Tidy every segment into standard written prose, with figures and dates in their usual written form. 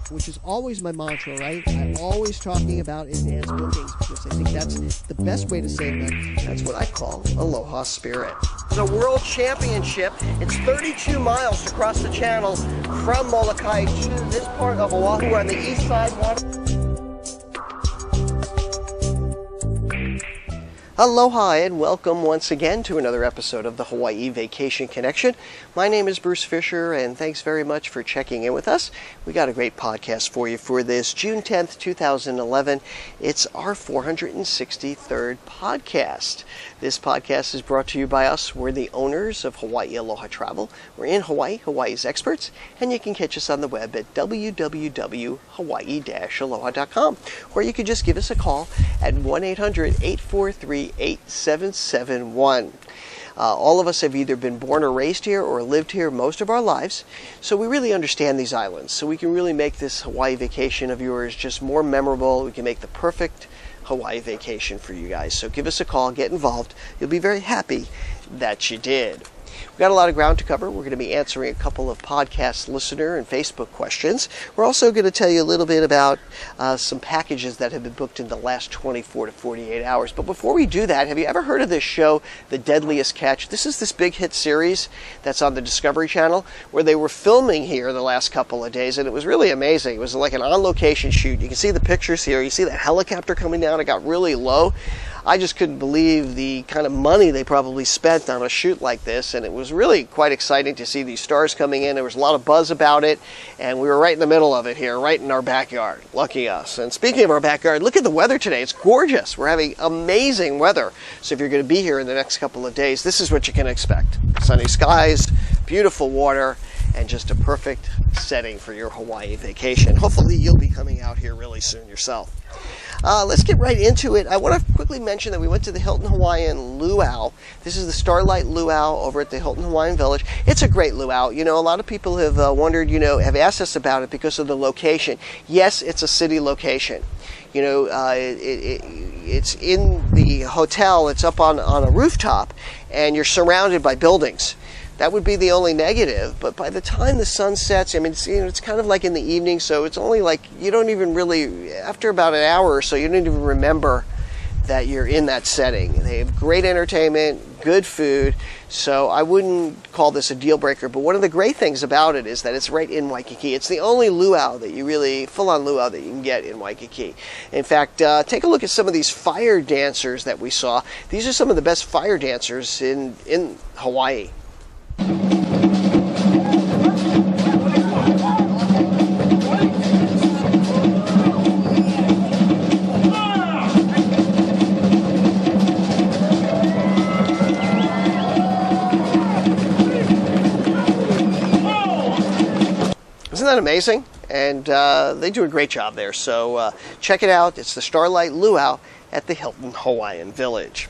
which is always my mantra, right? I'm always talking about advanced bookings because I think that's the best way to save money. That's what I call Aloha Spirit. It's a world championship. It's 32 miles to cross the channel from Molokai to this part of Oahu on the east side. Aloha and welcome once again to another episode of the Hawaii Vacation Connection. My name is Bruce Fisher and thanks very much for checking in with us. We got a great podcast for you for this June 10th, 2011. It's our 463rd podcast. This podcast is brought to you by us. We're the owners of Hawaii Aloha Travel. We're in Hawaii, Hawaii's experts, and you can catch us on the web at www.hawaii-aloha.com, or you can just give us a call at 1-800-843-8771. All of us have either been born or raised here or lived here most of our lives, so we really understand these islands. So we can really make this Hawaii vacation of yours just more memorable. We can make the perfect Hawaii vacation for you guys. So give us a call, get involved. You'll be very happy that you did. We've got a lot of ground to cover. We're going to be answering a couple of podcast listener and Facebook questions. We're also going to tell you a little bit about some packages that have been booked in the last 24 to 48 hours. But before we do that, have you ever heard of this show, The Deadliest Catch? This is this big hit series that's on the Discovery Channel where they were filming here the last couple of days, and it was really amazing. It was like an on-location shoot. You can see the pictures here. You see that helicopter coming down. It got really low. I just couldn't believe the kind of money they probably spent on a shoot like this, and it was really quite exciting to see these stars coming in. There was a lot of buzz about it, and we were right in the middle of it here, right in our backyard. Lucky us. And speaking of our backyard, look at the weather today. It's gorgeous. We're having amazing weather. So if you're going to be here in the next couple of days, this is what you can expect. Sunny skies, beautiful water, and just a perfect setting for your Hawaii vacation. Hopefully you'll be coming out here really soon yourself. Let's get right into it. I want to quickly mention that we went to the Hilton Hawaiian Luau. This is the Starlight Luau over at the Hilton Hawaiian Village. It's a great luau. You know, a lot of people have wondered, have asked us about it because of the location. Yes, it's a city location. You know, it's in the hotel. It's up on a rooftop, and you're surrounded by buildings. That would be the only negative, but by the time the sun sets, I mean, it's kind of like in the evening, so it's only like, you don't even really, after about an hour or so, you don't even remember that you're in that setting. They have great entertainment, good food, so I wouldn't call this a deal breaker, but one of the great things about it is that it's right in Waikiki. It's the only luau that you really, full-on luau that you can get in Waikiki. In fact, take a look at some of these fire dancers that we saw. These are some of the best fire dancers in Hawaii. Isn't that amazing? And they do a great job there. So check it out. It's the Starlight Luau at the Hilton Hawaiian Village.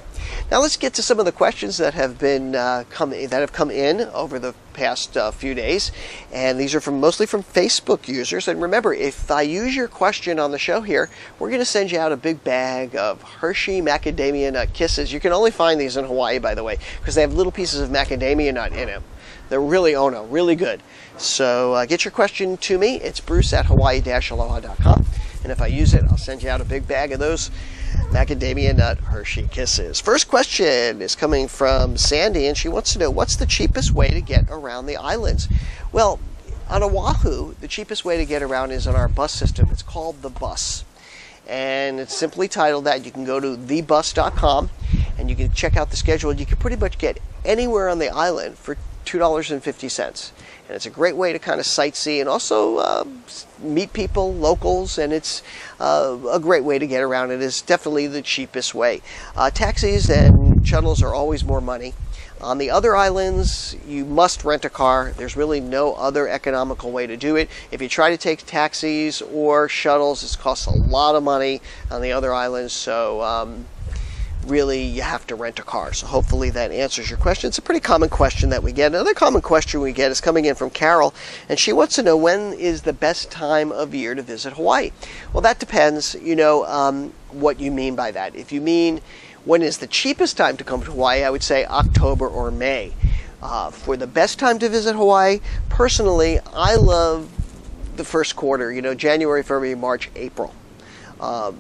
Now let's get to some of the questions that have been come in over the past few days, and these are mostly from Facebook users. And remember, if I use your question on the show here, we're going to send you out a big bag of Hershey macadamia nut kisses. You can only find these in Hawaii, by the way, because they have little pieces of macadamia nut in them. They're really really good. So get your question to me. It's Bruce at Hawaii-Aloha.com, and if I use it, I'll send you out a big bag of those macadamia nut Hershey kisses. First question is coming from Sandy, and she wants to know, what's the cheapest way to get around the islands? Well, on Oahu, the cheapest way to get around is on our bus system. It's called the Bus, and it's simply titled that. You can go to thebus.com, and you can check out the schedule. You can pretty much get anywhere on the island for $2.50. And it's a great way to kind of sightsee and also meet people, locals, and it's a great way to get around. It is definitely the cheapest way. Taxis and shuttles are always more money. On the other islands, you must rent a car. There's really no other economical way to do it. If you try to take taxis or shuttles, it costs a lot of money on the other islands. So really, you have to rent a car. So hopefully that answers your question. It's a pretty common question that we get. Another common question we get is coming in from Carol, and she wants to know, when is the best time of year to visit Hawaii? Well, that depends, what you mean by that. If you mean when is the cheapest time to come to Hawaii, I would say October or May. For the best time to visit Hawaii, personally, I love the first quarter, January, February, March, April.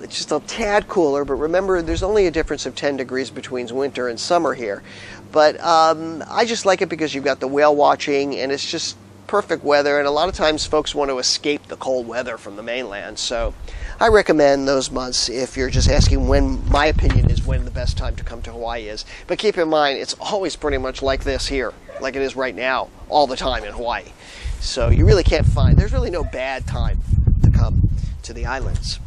It's just a tad cooler, but remember, there's only a difference of 10 degrees between winter and summer here. But I just like it because you've got the whale watching, and it's just perfect weather, and a lot of times folks want to escape the cold weather from the mainland. So I recommend those months if you're just asking when, my opinion is when the best time to come to Hawaii is. But keep in mind, it's always pretty much like this here, like it is right now, all the time in Hawaii. So you really can't there's really no bad time to come to the islands.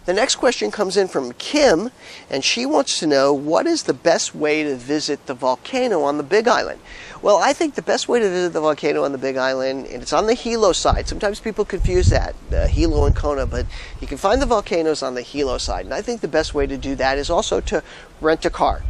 The next question comes in from Kim, and she wants to know, what is the best way to visit the volcano on the Big Island? Well, I think the best way to visit the volcano on the Big Island, and it's on the Hilo side. Sometimes people confuse that, Hilo and Kona, but you can find the volcanoes on the Hilo side. And I think the best way to do that is also to rent a car.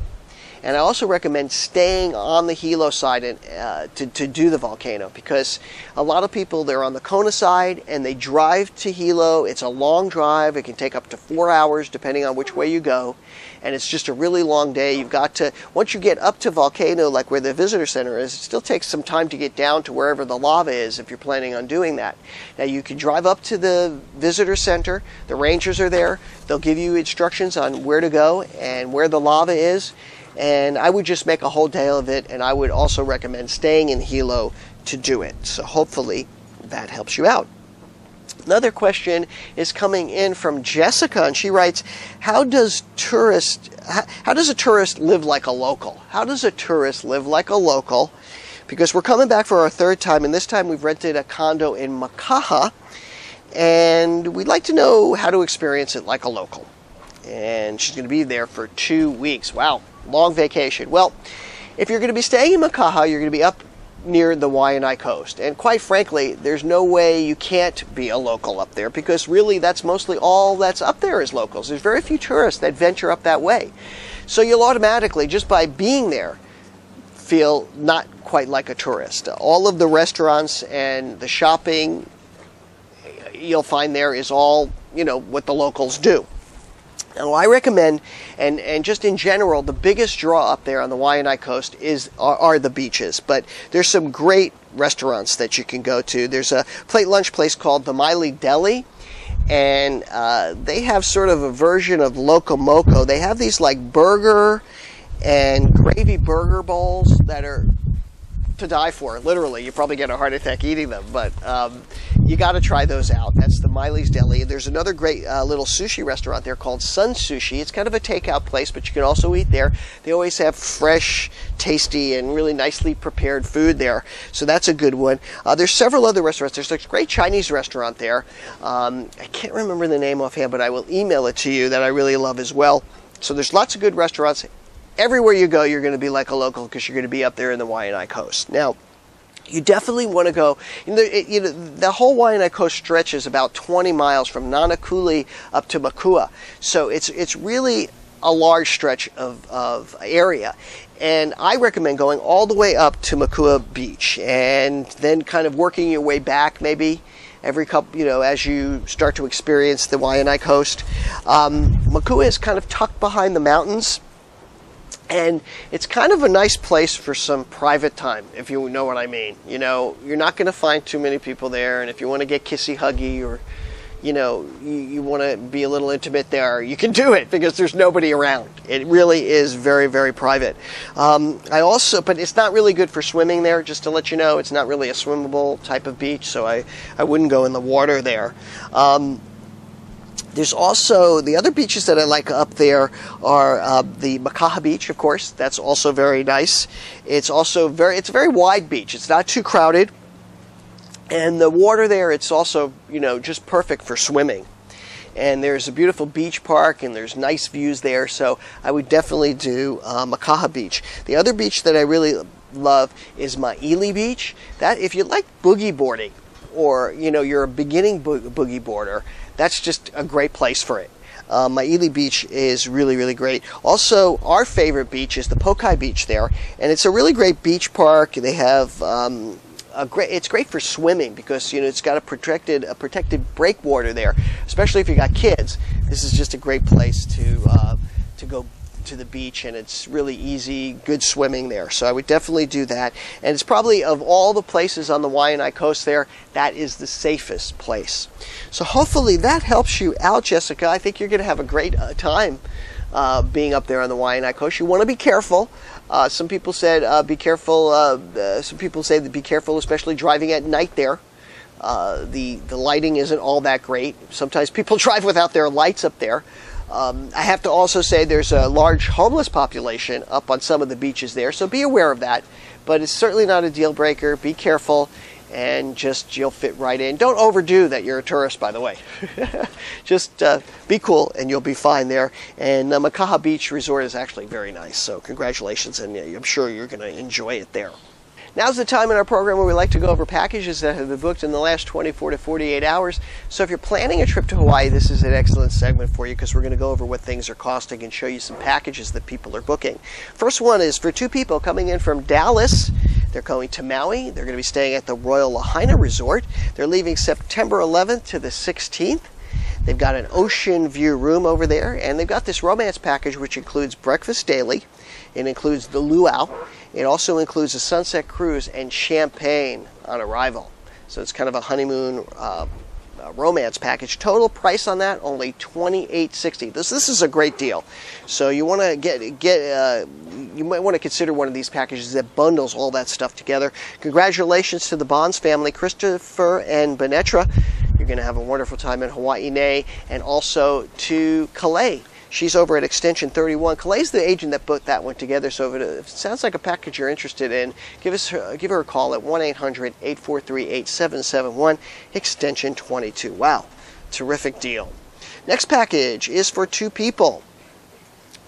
And I also recommend staying on the Hilo side to do the volcano, because a lot of people, they're on the Kona side and they drive to Hilo. It's a long drive. It can take up to 4 hours depending on which way you go. And it's just a really long day. You've got to, once you get up to volcano, like where the visitor center is, it still takes some time to get down to wherever the lava is if you're planning on doing that. Now you can drive up to the visitor center. The rangers are there. They'll give you instructions on where to go and where the lava is. And I would just make a whole day of it, and I would also recommend staying in Hilo to do it. So hopefully that helps you out. Another question is coming in from Jessica, and she writes, how does a tourist live like a local? How does a tourist live like a local? Because we're coming back for our third time, and this time we've rented a condo in Makaha, and we'd like to know how to experience it like a local. And she's going to be there for 2 weeks. Wow, long vacation. Well, if you're going to be staying in Makaha, you're going to be up near the Waianae coast. And quite frankly, there's no way you can't be a local up there, because really that's mostly all that's up there is locals. There's very few tourists that venture up that way. So you'll automatically, just by being there, feel not quite like a tourist. All of the restaurants and the shopping you'll find there is all, what the locals do. Now, I recommend, and just in general, the biggest draw up there on the Waianae coast are the beaches. But there's some great restaurants that you can go to. There's a plate lunch place called the Miley Deli, and they have sort of a version of Loco Moco. They have these like burger and gravy burger bowls that are to die for. Literally, you probably get a heart attack eating them, but you got to try those out. That's the Miley's Deli. There's another great little sushi restaurant there called Sun Sushi. It's kind of a takeout place, but you can also eat there. They always have fresh, tasty, and really nicely prepared food there, so that's a good one. There's several other restaurants. There's a great Chinese restaurant there. I can't remember the name offhand, but I will email it to you, that I really love as well. So there's lots of good restaurants. Everywhere you go, you're going to be like a local, because you're going to be up there in the Waianae coast. Now, you definitely want to go, the whole Waianae coast stretches about 20 miles from Nanakuli up to Makua. So it's really a large stretch of area. And I recommend going all the way up to Makua Beach, and then kind of working your way back maybe every couple, as you start to experience the Waianae coast. Makua is kind of tucked behind the mountains. And it's kind of a nice place for some private time, if you know what I mean. You're not going to find too many people there, and if you want to get kissy-huggy, or, you want to be a little intimate there, you can do it, because there's nobody around. It really is very, very private. But it's not really good for swimming there, just to let you know. It's not really a swimmable type of beach, so I wouldn't go in the water there. There's also, the other beaches that I like up there are the Makaha Beach, of course. That's also very nice. It's also it's a very wide beach. It's not too crowded. And the water there, it's also, just perfect for swimming. And there's a beautiful beach park, and there's nice views there. So I would definitely do Makaha Beach. The other beach that I really love is Maili Beach. That, if you like boogie boarding, or, you're a beginning boogie boarder, that's just a great place for it. Maili Beach is really, really great. Also, our favorite beach is the Pokai Beach there, and it's a really great beach park. They have it's great for swimming, because it's got a protected breakwater there, especially if you got kids. This is just a great place to go to the beach, and it's really easy, good swimming there. So I would definitely do that. And it's probably, of all the places on the Waianae coast there, that is the safest place. So hopefully that helps you out, Jessica. I think you're going to have a great time being up there on the Waianae coast. You want to be careful. Some people said be careful. Some people say that be careful, especially driving at night there. The lighting isn't all that great. Sometimes people drive without their lights up there. I have to also say there's a large homeless population up on some of the beaches there, so be aware of that. But it's certainly not a deal breaker. Be careful, and just you'll fit right in. Don't overdo that you're a tourist, by the way. Just be cool, and you'll be fine there. And Makaha Beach Resort is actually very nice, so congratulations, and I'm sure you're going to enjoy it there. Now's the time in our program where we like to go over packages that have been booked in the last 24 to 48 hours. So if you're planning a trip to Hawaii, this is an excellent segment for you, because we're going to go over what things are costing and show you some packages that people are booking. First one is for 2 people coming in from Dallas. They're going to Maui. They're going to be staying at the Royal Lahaina Resort. They're leaving September 11th to the 16th. They've got an ocean view room over there, and they've got this romance package which includes breakfast daily. It includes the luau. It also includes a sunset cruise and champagne on arrival. So it's kind of a honeymoon romance package. Total price on that only $28.60. This is a great deal. So you want to you might want to consider one of these packages that bundles all that stuff together. Congratulations to the Bonds family, Christopher and Benetra. You're going to have a wonderful time in Hawaii, and also to Calais. She's over at Extension 31. Calais's the agent that put that one together, so if it sounds like a package you're interested in, give her a call at 1-800-843-8771, Extension 22. Wow, terrific deal. Next package is for 2 people.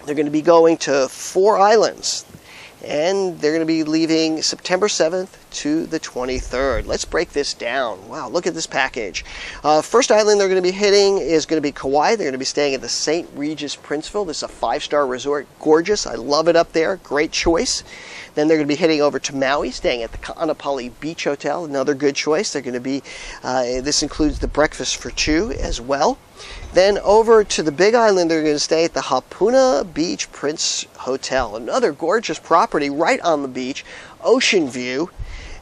They're going to be going to 4 islands, and they're going to be leaving September 7th to the 23rd. Let's break this down. Wow, look at this package. First island they're going to be hitting is going to be Kauai. They're going to be staying at the St. Regis Princeville. This is a 5-star resort. Gorgeous. I love it up there. Great choice. Then they're going to be heading over to Maui, staying at the Ka'anapali Beach Hotel. Another good choice. They're going to be, this includes the breakfast for 2 as well. Then over to the Big Island, they're going to stay at the Hapuna Beach Prince Hotel. Another gorgeous property right on the beach, ocean view,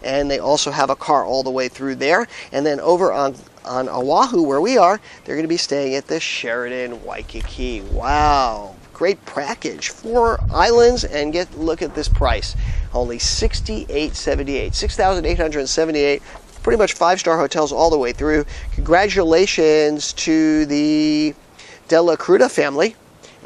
and they also have a car all the way through there. And then over on Oahu, where we are, they're going to be staying at the Sheraton Waikiki. Wow, great package. 4 islands, and look at this price. Only $68.78, $6,878. Pretty much 5-star hotels all the way through. Congratulations to the Della Cruda family,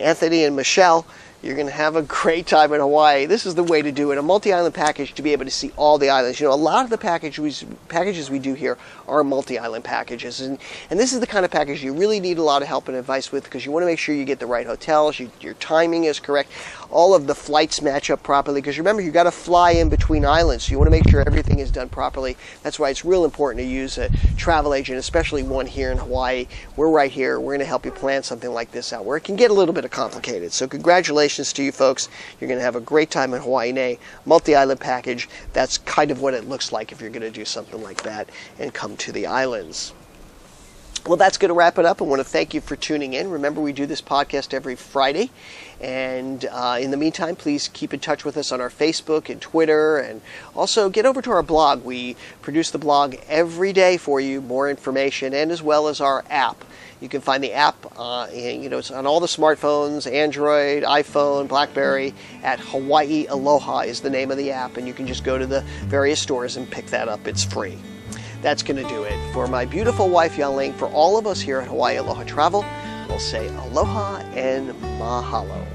Anthony and Michelle. You're going to have a great time in Hawaii. This is the way to do it. A multi-island package to be able to see all the islands. You know, a lot of the packages we do here are multi-island packages. And this is the kind of package you really need a lot of help and advice with, because you want to make sure you get the right hotels, your timing is correct, all of the flights match up properly. Because remember, you got to fly in between islands, so you want to make sure everything is done properly. That's why it's real important to use a travel agent, especially one here in Hawaii. We're right here. We're going to help you plan something like this out, where it can get a little bit complicated. So congratulations to you folks. You're going to have a great time in Hawaii. Multi-island package. That's kind of what it looks like if you're going to do something like that and come to the islands. Well, that's going to wrap it up. I want to thank you for tuning in. Remember, we do this podcast every Friday. And in the meantime, please keep in touch with us on our Facebook and Twitter. And also get over to our blog. We produce the blog every day for you, more information, and as well as our app. You can find the app, it's on all the smartphones, Android, iPhone, BlackBerry, at Hawaii Aloha is the name of the app. And you can just go to the various stores and pick that up. It's free. That's going to do it. For my beautiful wife, Yaling, for all of us here at Hawaii Aloha Travel, we'll say aloha and mahalo.